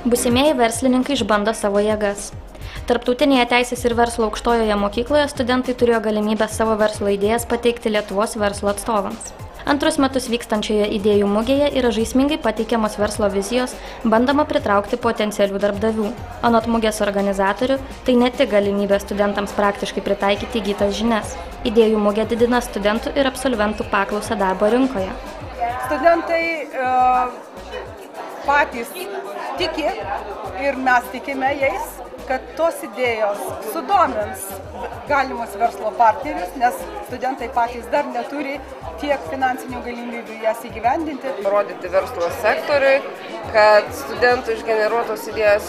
Būsimieji verslininkai išbando savo jėgas. Tarptautinėje teisės ir verslo aukštojoje mokykloje studentai turėjo galimybę savo verslo idėjas pateikti Lietuvos verslo atstovams. Antrus metus vykstančioje idėjų mugėje yra žaismingai pateikiamos verslo vizijos, bandoma pritraukti potencialių darbdavių. Anot mugės organizatorių, tai ne tik galimybė studentams praktiškai pritaikyti įgytas žinias. Idėjų mugė didina studentų ir absolventų paklausą darbo rinkoje. Studentai patys tiki ir mes tikime jais, kad tos idėjos sudomins galimus verslo partnerius, nes studentai patys dar neturi tiek finansinių galimybių jas įgyvendinti. Parodyti verslo sektoriui, kad studentų išgeneruotos idėjos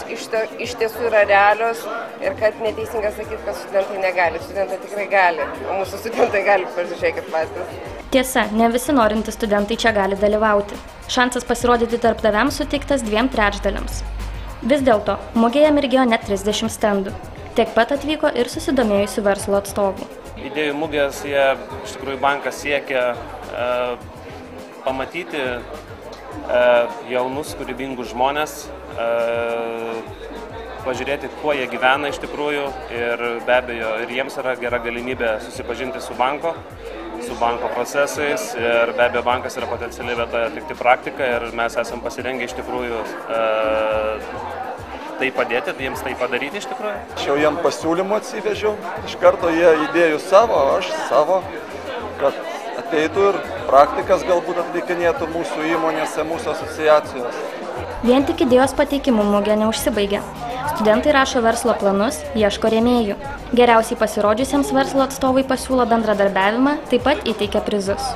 iš tiesų yra realios ir kad neteisinga sakyti, kad studentai negali. Studentai tikrai gali, o mūsų studentai gali, pasižiūrėkit patys. Tiesa, ne visi norintys studentai čia gali dalyvauti. Šansas pasirodyti darbdaviams suteiktas 2/3. Vis dėlto, mugėje mirgėjo net 30 stendų. Tiek pat atvyko ir susidomėjusių verslo atstovų. Idėjų mugės, iš tikrųjų bankas siekia pamatyti jaunus, kūrybingus žmonės, pažiūrėti, kuo jie gyvena iš tikrųjų ir be abejo ir jiems yra gera galimybė susipažinti su banko procesais ir be abejo bankas yra potenciali vieta atlikti praktiką ir mes esam pasirengę iš tikrųjų tai padėti, jiems tai padaryti iš tikrųjų. Aš jau jiem pasiūlymų atsivežiau, iš karto jie idėjų savo, aš savo, kad ateitų ir praktikas galbūt atlikinėtų mūsų įmonėse, mūsų asociacijos. Vien tik idėjos pateikimų mugė neužsibaigia. Studentai rašo verslo planus, ieško rėmėjų. Geriausiai pasirodžiusiems verslo atstovai pasiūlo bendradarbiavimą, taip pat įteikia prizus.